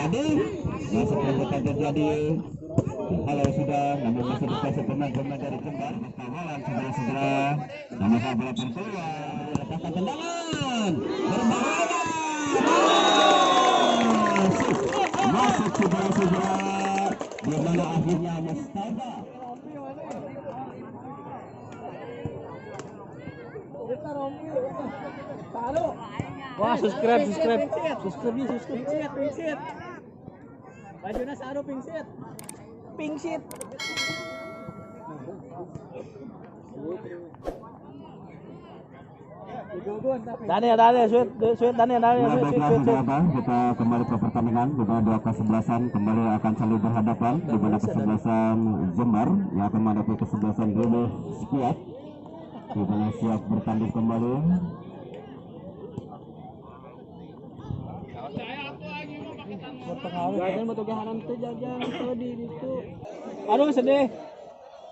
terjadi, masuk perebutan terjadi. Kalau sudah, namun masih dikasih pemain-pemain dari Jember. Kawalan segera-segera, namun bola pun keluar, lepaskan tendangan, berbahaya, masuk segera-segera, di mana akhirnya Mustafa. Wah, subscribe. Bajunya saru pingsit. Daniel, sweet. Kita kembali ke pertandingan di mana dua kesebelasan kembali akan saling berhadapan di mana kesebelasan Jember yang akan menghadapi kesebelasan Dulu Squad di mana siap bertanding kembali. Aduh, sedih.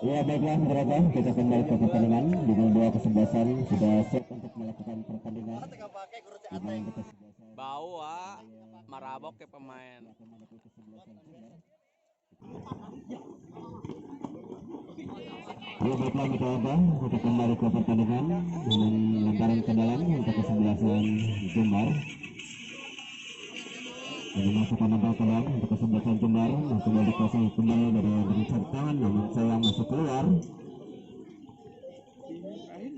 Ya baiklah saudara, kita kembali ke pertandingan di mana dua kesebelasan sudah siap untuk melakukan pertandingan. Bau marabok ke pemain. Ya baiklah kita kembali ke pertandingan dengan lemparan ke dalam untuk kesebelasan Jember. Ini masukkan bola ke dalam untuk kesebelasan Jember, kembali dikuasai kembali dari tangan, namun sayang masuk keluar.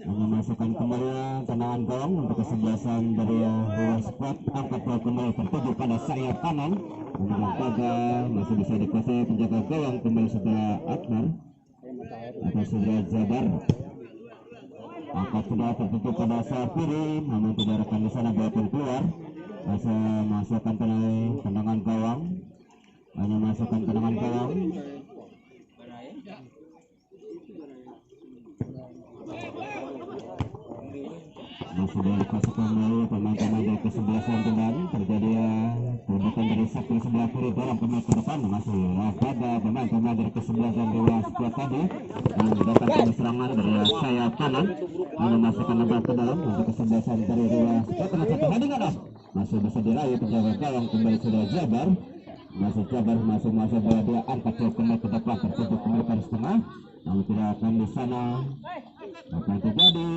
Hanya masukkan kembali tendangan gawang untuk kesebelasan dari Dewa Squad, angkat bola kembali tertuju pada sayap kanan, namun gagal, masih bisa dikuasai penjaga gawang kembali saudara Akbar atau saudara Jabar. Angkat bola tertuju pada sayap kiri, namun tidak rekan di sana, bola pun keluar. Masukkan tendangan gawang, hanya masukkan tendangan gawang. Masih dikasih kembali pemain-pemain dari kesebelasan Jember. Terjadi perebutan dari sektor sebelah kiri, dorong pemain ke depan, masih pada pemain-pemain dari kesebelasan Dewa Squad tadi yang datang ke serangan dari sayap kanan, hanya masukkan bola ke dalam untuk kesebelasan dari Dewa Squad. Dengan satu heading masih bisa diraih penjaga gawang kembali sudah Jabar. Masih bola dia angkat kembali ke depan, tertuju kembali ke setengah, namun tidak akan di sana. Apa yang terjadi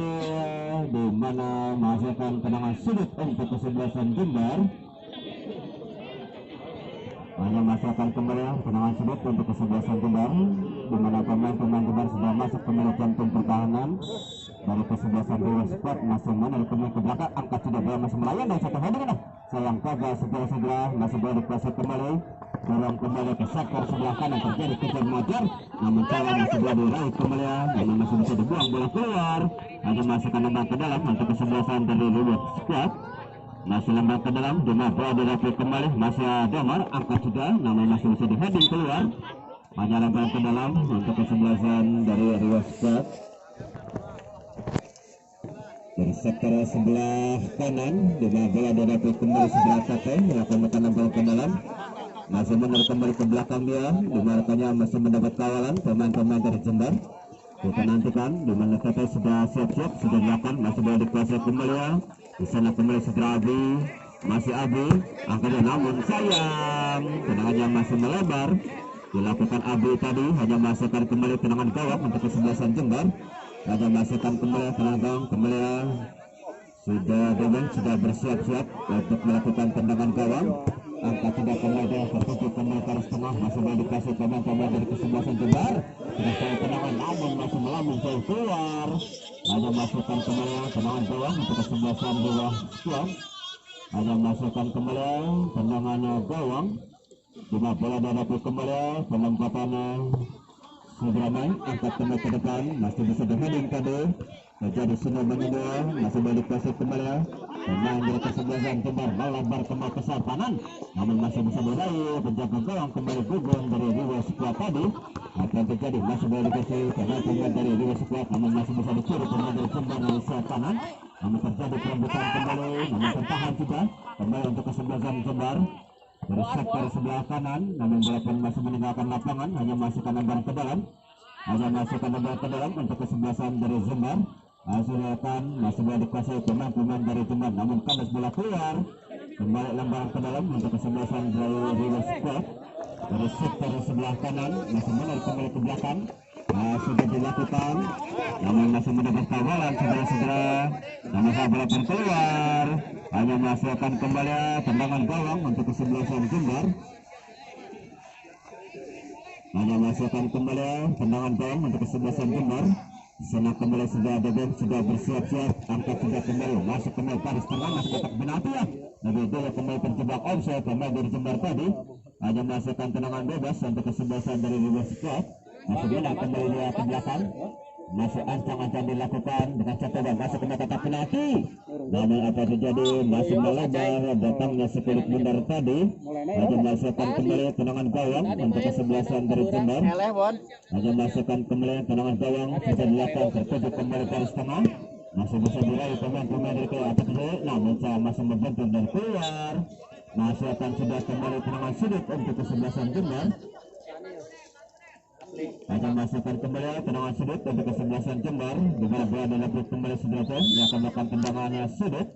di mana menghasilkan tendangan sudut untuk kesebelasan Jember. Hanya masukkan kembali tendangan sudut untuk kesebelasan Jember, di mana pemain-pemain Jember sudah masuk kembali jantung pertahanan dari kesebelasan Dewa Squad. Masih menarik kembali ke belakang, angkat sudah bola masih melayang dan satu heading sayang gagal segera masih bola dikuasai kembali, dorong kembali ke sektor sebelah kanan, terjadi kejar mengejar, namun sayang masih bola diraih kembali, namun masih bisa dibuang bola keluar. Hanya masukkan bola ke dalam untuk kesebelasan dari Dewa Squad. Masih lembab ke dalam, cuma bola diraih kembali, masih Damar angkat sudah, namun masih bisa di heading keluar. Hanya lembab ke dalam untuk kesebelasan dari Dewa Squad. Dari sektor sebelah kanan, dengan bola diraih kembali sebelah kaki, melakukan bola ke dalam, masih menarik kembali ke belakang dia, dimana masih mendapat kawalan pemain-pemain dari Jember. Kita nantikan di mana kata sudah siap-siap, sudah dilakukan, masih boleh dikuasai kembali ya. Di sana kembali segera Abi, masih Abi, angkanya namun sayang, tendangannya masih melebar. Dilakukan Abi tadi, hanya masukkan kembali tendangan gawang untuk kesebelasan Jember. Hanya masukkan kembali tendangan gawang kembali ya. Sudah bersiap-siap untuk melakukan tendangan gawang. Angkat sudah kembali tertuju kembali ke tengah, masih boleh dikasih pemain-pemain dari kesebelasan Jember. Sudah saya tendangan namun masih melambung jauh keluar. Hanya masukkan kembali tendangan gawang untuk kesebelasan Dewa Squad. Hanya masukkan kembali tendangan gawang. Cuma bola dihadapi kembali pelompatan Subramai, angkat kembali ke depan, masih bisa berheading tadi. Terjadi semua menyentuh, masih boleh dikasih kembali. Pemain dari kesebelasan Jember melebar kembali ke sayap kanan, namun masih bisa diraih penjaga gawang kembali gugur dari Dewa Squad tadi. Apa yang terjadi, masih boleh dikasih pemain dari Dewa Squad, namun masih bisa dicuri pemain dari Jember dari sayap kanan. Namun terjadi perebutan kembali, namun tertahan juga kembali untuk kesebelasan Jember dari sektor sebelah kanan, namun bola pun masih meninggalkan lapangan, hanya masukkan bola ke dalam. Hanya masukkan bola ke dalam untuk kesebelasan dari Jember. Hasilkan masih boleh dikuasai pemain-pemain dari Jember, namun kandas bola keluar. kembali lembaran ke dalam untuk kesebelasan dari River Squad dari sektor sebelah kanan masih menarik kembali ke belakang. Sudah dilakukan namun masih mendapat kawalan segera namun bola pun keluar hanya masukkan kembali tendangan gawang untuk kesebelasan Jember. Hanya masukkan kembali tendangan gawang untuk kesebelasan Jember. Sana kembali sudah ada bom, sudah bersiap-siap, angkat sudah kembali, masuk kembali garis tengah, masuk kotak penalti ya. Lebih dulu kembali terjebak offside, pemain dari Jember tadi. Hanya masukkan tendangan bebas untuk kesebelasan dari River Squad. Masuk bola kembali dia ke belakang. Masuk ancang-ancang dilakukan dengan catatan masuk ke kotak penalti. Namun apa terjadi? Masih melebar datangnya sekulit bundar tadi. Hanya masukkan kembali tendangan gawang untuk kesebelasan dari Jember. Hanya masukkan kembali tendangan gawang sudah dilakukan tertuju kembali garis tengah. Masih bisa diraih pemain-pemain dari apa terjadi? Namun masih membentur dan keluar. Masukkan sudah kembali tendangan sudut untuk kesebelasan Jember. Hanya masukkan kembali tendangan sudut untuk kesebelasan Jember. Di mana bola dilapuk kembali Sudrajat yang akan melakukan tendangannya sudut.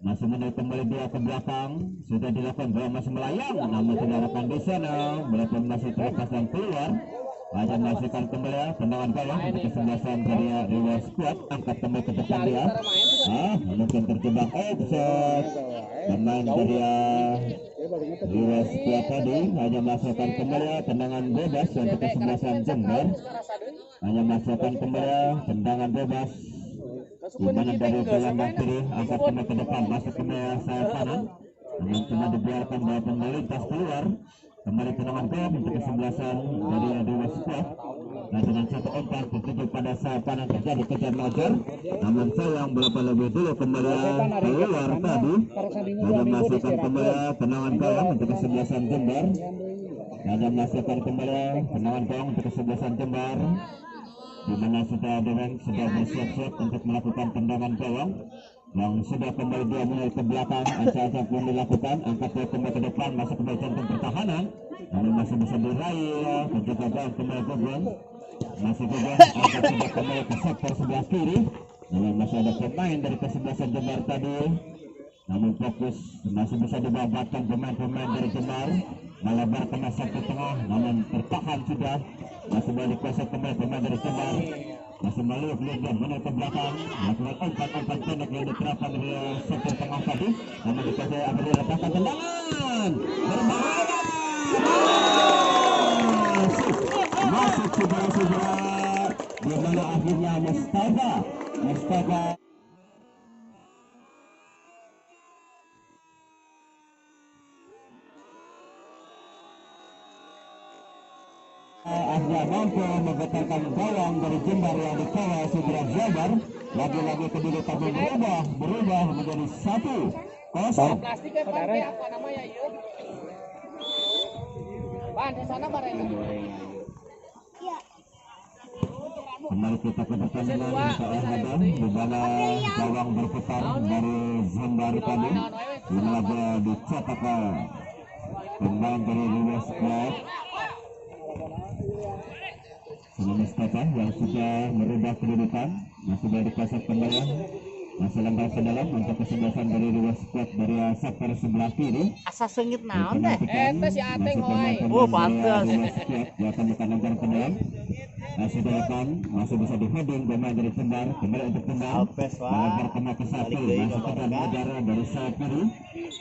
Masih menaik kembali dia ke belakang. Sudah dilakukan bola masih melayang namun tidak akan di sana. Bola pun masih terlepas dan keluar. Hanya masukkan kembali tendangan gawang untuk kesebelasan dari River Squad. Angkat kembali ke depan dia. Mungkin terjebak offside. Pemain dari River Squad tadi hanya masukkan kembali tendangan bebas untuk kesebelasan Jember. Hanya masukkan kembali tendangan bebas di mana dari gelandang kiri angkat kembali ke depan masuk kembali sayap kanan. Namun cuma dibiarkan bola melintas keluar. Kembali tendangan gawang untuk kesebelasan dari River Squad. Dan dengan satu umpan tertuju pada sayap kanan terjadi kejar mengejar. Namun sayang bola lebih dulu kembali keluar tadi. Hanya masukkan kembali tendangan gawang untuk kesebelasan Jember. Hanya masukkan kembali tendangan gawang untuk kesebelasan Jember. Di mana sudah bersiap-siap untuk melakukan tendangan gawang. Yang sudah kembali dia mulai ke belakang, acak-acak pun dilakukan, angkat dia kembali ke depan, masuk ke jantung pertahanan, namun masih bisa diraih, penjaga gawang kembali Gugun, masih Gugun, angkat sudah kembali ke sektor sebelah kiri, namun masih ada pemain dari kesebelasan Jember tadi, namun fokus masih bisa dibabatkan pemain-pemain dari Jember, melebar ke sektor tengah, namun tertahan sudah, masih balik ke kembali pemain dari Jember. Masih melihat dan menaik ke belakang melakukan umpan-umpan pendek yang diterapkan dari sektor tengah tadi namun dikasih akan diletakkan tendangan berbahaya masuk saudara-saudara di mana akhirnya Mustafa akhirnya mampu menggetarkan gawang dari Jember yang dikawal Sudrajat Jabar. Lagi-lagi kedudukan berubah menjadi 1-0. Plastiknya pakai apa namanya yuk? Ban di sana bareng. Kembali kita ke depan dengan Hadam di mana gawang berputar dari Jember tadi. Laga dicetak pemain dari River Squad. Mustafa yang sudah merubah kedudukan masih dari kasat kembali masih lembab ke dalam untuk kesebelasan dari River Squad dari sektor sebelah kiri. Asa sengit naon deh. Si Ateng hoy. Pantes. Dia akan menekan ke dalam. Masih depan masih bisa di-heading pemain dari Jember kembali untuk tendang. Melebar kena ke satu masuk ke dalam negara dari sayap kiri.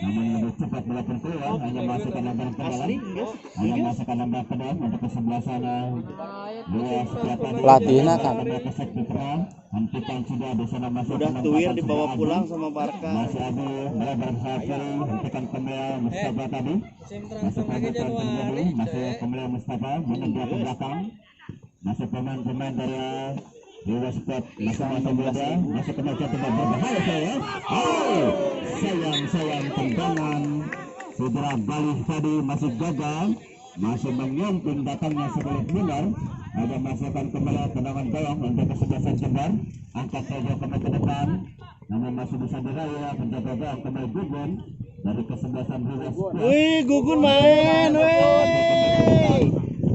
Namun lebih cepat melakukan keluar hanya masukkan nomor ke dalam. Hanya masukkan nomor ke dalam untuk kesebelasan River Squad tadi. Pelatihnya kan Hentikan sudah di sana masuk udah tuir dibawa pulang sama Barca. masih Abu melebar sayap kiri hentikan kembali Mustafa tadi masuk terjadi masih kembali Mustafa menegur ke belakang masuk pemain-pemain dari River Squad masuk muda masuk ke meja tempat berbahaya sayang tendangan Sudra balik tadi masih gagal masih menyomping datangnya sebalik benar ada masukkan kembali tendangan gawang untuk kesebelasan Jember angkat saja kembali ke depan namun masih bisa diraih penjaga gawang kembali Gugun dari kesebelasan River Squad. Wih, Gugun main, wih.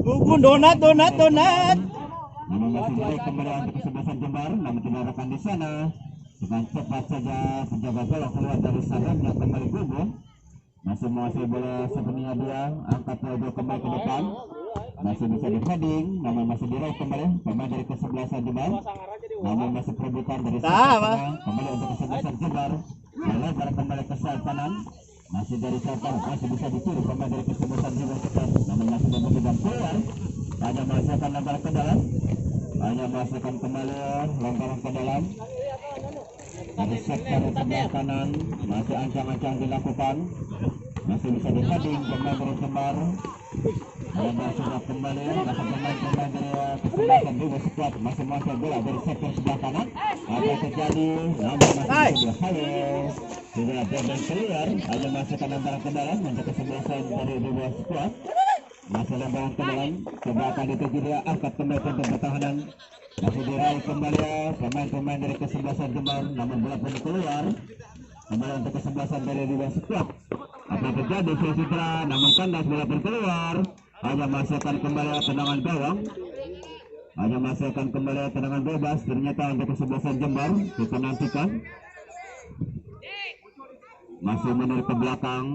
Gugun donat. Namun masih baik kembali untuk kesebelasan Jember namun tidak akan di sana dengan cepat saja penjaga bola keluar dari sarangnya kembali gugur. Masih menguasai bola sepenuhnya dia, angkat bola kembali ke depan, masih bisa di heading, namun masih diraih kembali pemain dari kesebelasan Jember, namun masih perebutan dari sayap kembali untuk kesebelasan Jember, melebar kembali ke sayap kanan, masih dari sayap kanan, masih bisa dicuri pemain dari kesebelasan Jember, namun masih membutuhkan keluar, hanya menghasilkan lemparan ke dalam, hanya menghasilkan kembali lemparan ke dalam. Dari sektor sebelah kanan masih ancang-ancang dilakukan, masih bisa di-heading pemain dari Jember, dan sudah kembali masih pemain dari kesebelasan juga sekuat masih menguasai bola dari sektor sebelah kanan. Apa terjadi? Namun masih berhasil sudah bebas keluar, hanya masukkan lemparan ke dalam untuk kesebelasan dari dua sekuat, masih lemparan ke dalam, coba akan dituju dia, angkat kembali untuk pertahanan. Masih diraih kembali pemain-pemain dari kesebelasan Jember, namun bola pun keluar kembali untuk kesebelasan dari dua sekuat. Apa terjadi? Sudah namun kandas bola pun keluar, hanya masukkan kembali tendangan gawang, hanya masukkan kembali tendangan bebas. Ternyata untuk kesebelasan Jember, kita nantikan masih menurut ke belakang,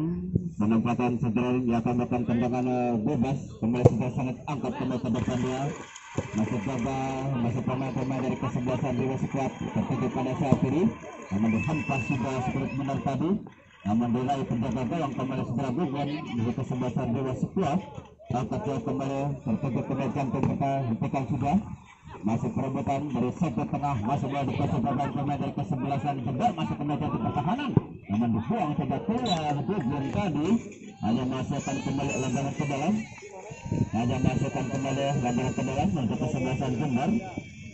penempatan segera yang akan melakukan tendangan bebas kembali sudah sangat angkat kembali ke depan dia. Masih jaga, masih pemain-pemain dari kesebelasan Dewa Sekuat tertuju pada saat kiri, namun dihempas sudah seperti benar tadi, namun diraih penjaga gawang kembali segera gugur dari kesebelasan Dewa Sekuat, angkat dia kembali tertuju ke jantung, kita hentikan sudah. Masih perebutan dari sektor tengah, masih bola dikuasai pemain dari kesebelasan Jember, masih kena jantung pertahanan, namun dibuang saja keluar gugur tadi, hanya masukkan kembali lemparan ke dalam. Hanya masukkan kembali gambaran ke dalam untuk kesebelasan Jember.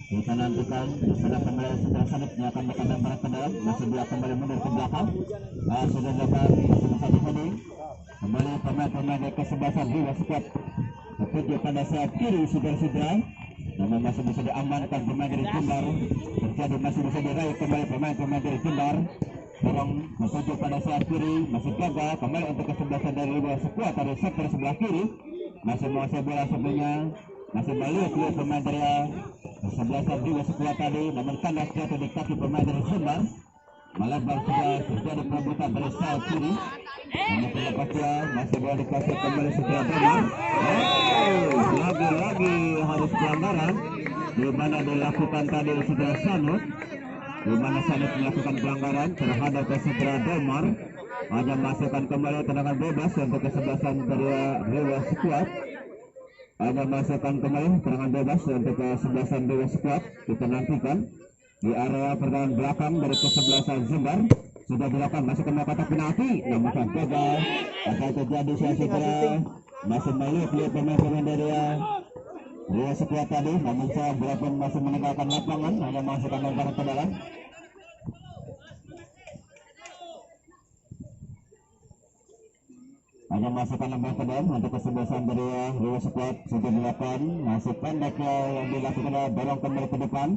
Kita nantikan di sana kembali setelah selanjutnya akan melakukan gambaran ke dalam, masih dia kembali mundur ke belakang. Sudah dilakukan bisa di kembali pemain-pemain dari kesebelasan Dewa Sekuat tertuju pada sayap kiri saudara-saudara, namun masih bisa diamankan pemain dari Jember. Terjadi masih bisa diraih kembali pemain-pemain dari Jember. Dorong tertuju pada sayap kiri, masih gagal kembali untuk kesebelasan dari Dewa Sekuat dari sektor sebelah kiri. Masih menguasai bola sebelumnya, masih balik pemain dari kesebelasan Dewa Sekuat tadi, namun kandas jatuh di kaki pemain dari Jember. Melebar sudah terjadi perebutan dari sayap kiri, namun terlepas dia masih boleh dikasih kembali setelah Jember. Lagi-lagi harus pelanggaran, di mana dilakukan tadi sudah Sanut, di mana Sanut melakukan pelanggaran terhadap kesebelasan Jember. Hanya masukkan kembali tendangan bebas untuk kesebelasan dari Dewa Sekuat. Hanya masukkan kembali tendangan bebas untuk kesebelasan Dewa Sekuat. Kita nantikan di area pertahanan belakang dari kesebelasan Jember. Sudah dilakukan masukkan kotak penalti, namun gagal. Apa terjadi saya masih melihat pemain-pemain dari Dewa Sekuat tadi, namun saya bola pun masih meninggalkan lapangan, hanya masukkan lemparan ke dalam. Hanya masukkan lemparan ke dalam untuk kesebelasan dari Dewa Sekuat. Sudah dilakukan, masih pendek yang dilakukan, dorong kembali ke depan,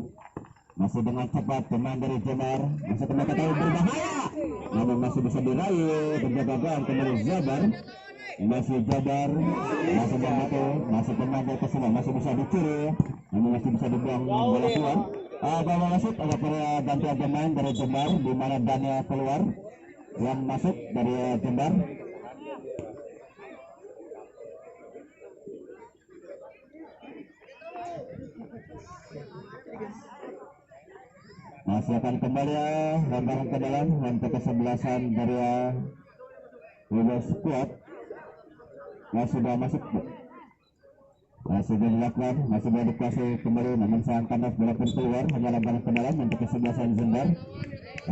masih dengan cepat pemain dari Jember, masih kembali tahu berbahaya, namun masih bisa diraih penjaga gawang kembali Jabar. Masih Jabar, masih Jambatu, masih pemain dari kesebelasan masih bisa dicuri, namun masih bisa dibuang bola keluar. Bola masuk ada gantian pemain dari Jember, di mana Daniel keluar yang masuk dari Jember. Masih akan kembali lemparan ke dalam untuk kesebelasan dari Dewa Sekuat. Sudah masuk, sudah dilakukan, masih boleh dikasih kembali, namun sayang kandas bola pun keluar, hanya lemparan ke dalam untuk kesebelasan Jember.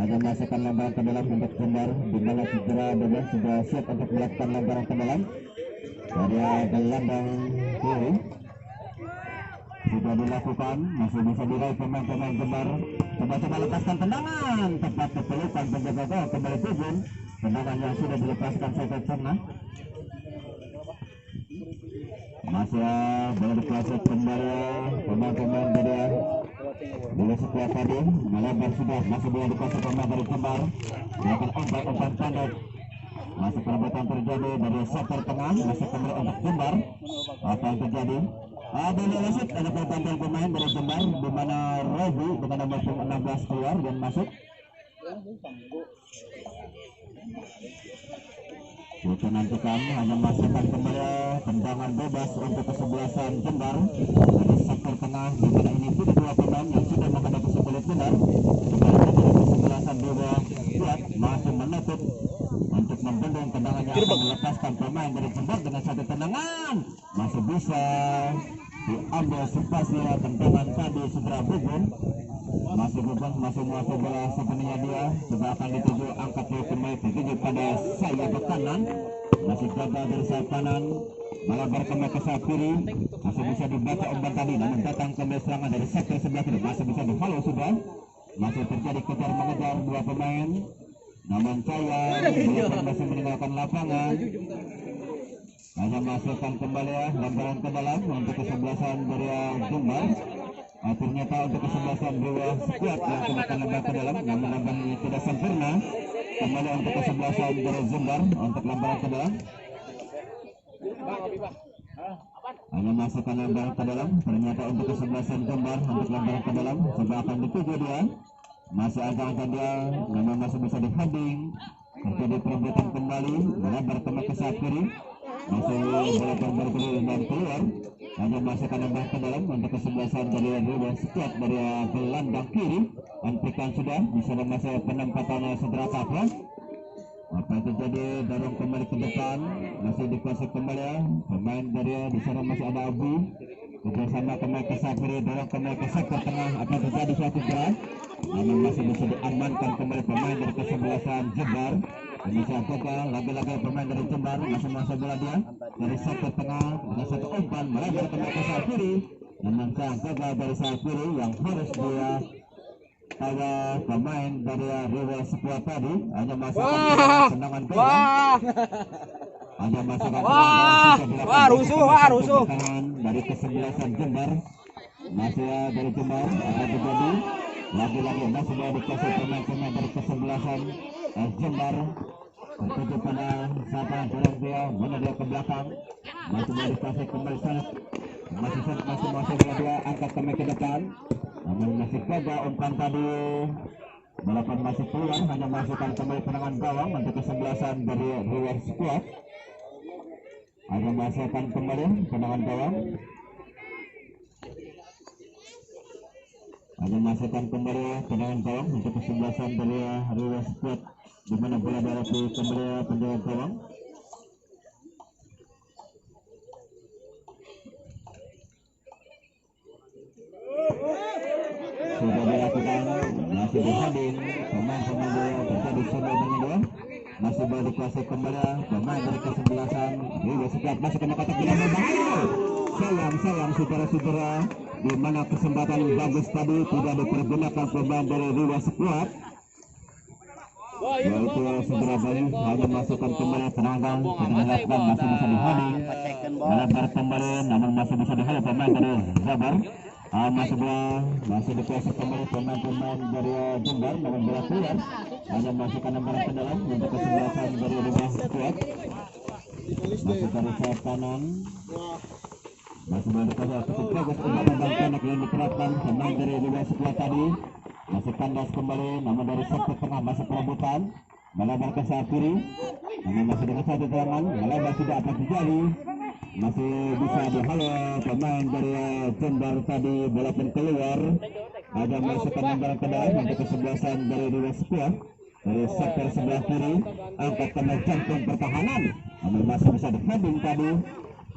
Hanya masukkan lemparan ke dalam untuk Jember, di mana segera bebas sudah siap untuk melakukan lemparan ke dalam dari gelandang kiri. Sudah dilakukan, masih bisa diraih pemain-pemain Jember. Coba-coba lepaskan tendangan, tepat kepelukan penjaga gawang kembali turun. Tendangan yang sudah dilepaskan saya tengah. Masih boleh dikasih kembali pemain-pemain dari Dewa Sekuat tadi, melebar sudah, masih boleh dikasih pemain dari Jember. Melakukan umpan-umpan pendek, masih perebutan terjadi dari sektor tengah, masih kembali untuk Jember. Apa yang terjadi? Ada pergantian pemain dari Jember, di mana Robi dengan nomor 16 keluar dan masuk. Kita nantikan hanya masukkan kembali tendangan bebas untuk kesebelasan Jember dari sektor tengah, di mana ini sudah dua pemain yang sudah menghadapi sebelah benar. Kembali dari kesebelasan dua kuat masih menutup untuk membendung tendangan yang akan melepaskan pemain dari Jember dengan satu tendangan masih bisa diambil Supasya. Tendangan tadi segera Bugun masih masuk bola sepenuhnya dia sudah akan dituju, angkat dia kembali dituju pada sayap kanan, masih gagal dari sayap kanan, melebar kembali ke sayap kiri, masih bisa dibaca umpan tadi, namun datang kembali serangan dari sektor sebelah kiri, masih bisa dihalau sudah, masih terjadi kejar mengejar dua pemain, namun sayang masih meninggalkan lapangan. Hanya masukkan kembali lemparan ke dalam untuk kesebelasan dari Jember. Ternyata untuk kesebelasan Dewa Squad yang kemudian lempar ke dalam, namun lemparan ini tidak sempurna. Kembali untuk kesebelasan dari Jember untuk lemparan ke dalam. Hanya masukkan lemparan ke dalam. Ternyata untuk kesebelasan Jember untuk lemparan ke dalam sudah akan dituju dia. Masih agak dia, namun masih bisa dihading. Terjadi perebutan kembali, melebar ke sayap kiri. Masih bola terbalik dan keluar. Hanya masukkan lebar ke dalam untuk kesebelasan dari Dewa Squad dari gelandang kiri. Hentikan sudah, di sana masih penempatannya Saudara Kapra. Apa yang terjadi, dorong kembali ke depan, masih dikuasai kembali pemain dari di sana masih ada Abu. Bersama kembali ke sayap kiri, dorong kembali ke sektor tengah. Apa yang terjadi suatu gerak, namun masih bisa diamankan kembali pemain dari kesebelasan Jember. Bisa gagal, lagi-lagi pemain dari Jember masih masuk bola dia dari sektor tengah dengan satu umpan melebar kembali ke sayap kiri, namun sayang gagal dari sayap kiri yang harus dia tawa pemain dari Dewa Squad tadi. Hanya masukkan tendangan gawang, hanya masukkan rusuh dari kesebelasan Jember. Masih dari Jember akan terjadi lagi-lagi masih mau dikasih pemain-pemain dari kesebelasan Jember. Tertuju pada siapa dorong dia, mana dia ke belakang, masih mau dikasih kembali sana, masih masuk dia angkat kembali ke depan, namun masih gagal umpan tadi. Balapan masih keluar, hanya masukkan kembali tendangan gawang untuk kesebelasan dari Dewa Squad. Hanya masukkan kembali tendangan gawang. Hanya masukkan kembali tendangan gawang untuk kesebelasan dari Dewa Squad, di mana bola dari kembali penjaga gawang. Sudah dilakukan, masih dihading pemain-pemain Dewa terjadi sudah dengan dua, masih boleh dikuasai kembali pemain dari kesebelasan Dewa Squad. Masih kena kotak bila berbahaya. Sayang saudara-saudara, di mana kesempatan bagus tadi tidak dipergunakan pemain dari Dewa Squad, yaitu segera Bayu hanya masukkan kembali tendangan dilakukan, masih bisa dihading melebar kembali, namun masih bisa dihading pemain dari Jabar. Masih dikuasai kembali pemain-pemain dari Jember, namun bola keluar. Hanya masukkan lemparan ke dalam untuk kesebelasan dari Dewa Squad. Masih dari sayap kanan, masih boleh dikasih cukup bagus umpan dan pendek yang diterapkan pemain dari Dewa Squad tadi. Masih kandas kembali, namun dari sektor tengah masih perebutan, melebar ke sayap kiri, namun masih dengan satu tangan, melebar tidak apa terjadi, masih bisa dihalau pemain dari Jember tadi, bola pun keluar. Ada masukkan lemparan ke dalam untuk kesebelasan dari Dewa Squad dari sektor sebelah kiri, angkat kembali jantung pertahanan, namun masih bisa dihading tadi,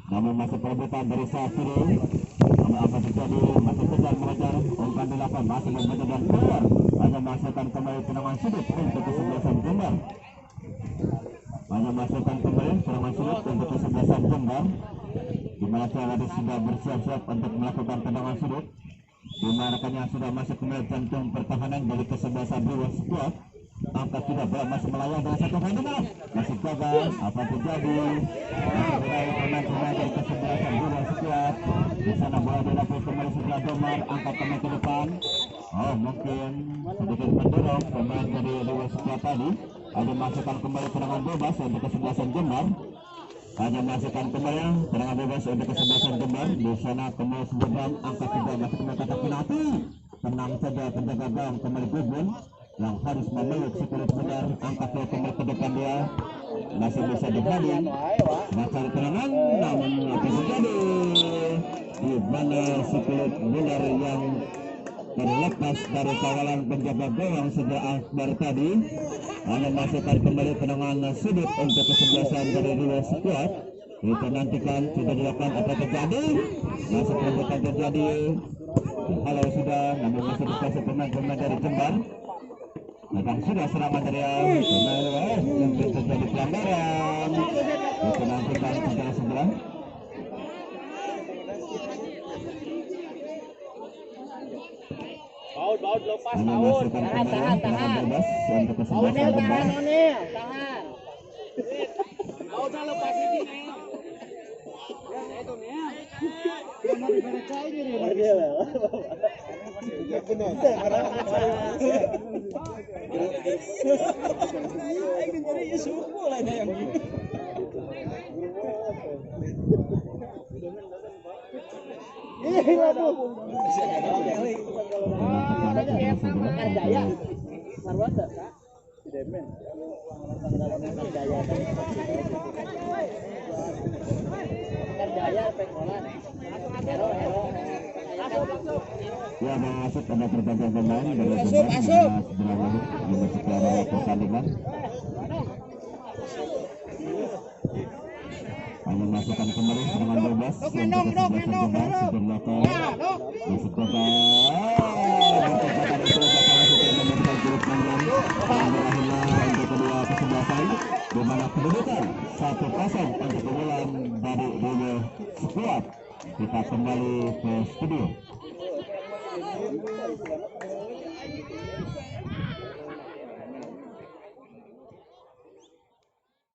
namun masih perebutan dari sayap kiri. Apa terjadi, masih kejar mengejar, umpan dilakukan, masih membaca dan keluar. Hanya masukkan kembali tendangan sudut untuk kesebelasan Jember. Hanya masukkan kembali tendangan sudut untuk kesebelasan Jember, di mana Tiawadi sudah bersiap-siap untuk melakukan tendangan sudut, di mana rekannya sudah masuk kembali jantung pertahanan dari kesebelasan Dewa Squad. Angkat tidak bola masih melayang dengan satu handuman, masih gagal. Apa terjadi, masih berakhir pemain-pemain dari kesebelasan Dewa Squad. Di sana bola dilakukan kembali setelah Domar, angkat kembali ke depan. Mungkin sedikit mendorong pemain dari Dewa Squad tadi. Ada masukkan kembali serangan bebas untuk kesebelasan Jember. Hanya masukkan kembali serangan bebas untuk kesebelasan Jember. Di sana kembali sebelum angkat tidak masuk kembali kotak penalti. Tenang saja penjaga gawang kembali Gugun. yang harus memeluk si kulit benar. Angkat pemain ke depan dia masih bisa dihadang mencari tenangan, namun apa terjadi di mana si kulit benar yang terlepas dari kawalan penjaga gawang sejak Akbar tadi hanya masukkan kembali tenangan sudut untuk kesebelasan dari dua skuad. Kita nantikan sudah dilakukan apa terjadi, masih perebutan terjadi. Kalau sudah, namun masih dikasih pemain-pemain dari Jember. Datang sudah serangan dari pemain yang terjadi pelanggaran. Kita nantikan secara sebelah. Baut lepas Hanya baut. masukkan kembali tenangan bebas untuk kesebelasan Jember. Tahan. Bautnya lepas ini nih. Itu nih. Ya, masuk pada pergantian pemain dari Jember berlalu memasuki area pertandingan. Hanya masukkan kembali serangan bebas untuk kesebelasan Jember sebelakang masuk ke berkepatan itu bakal sudah memberikan kulit panjang dan berakhirlah untuk kedua kesebelasan di mana kedudukan 1-0 untuk keunggulan dari dua skuad. Kita kembali ke studio.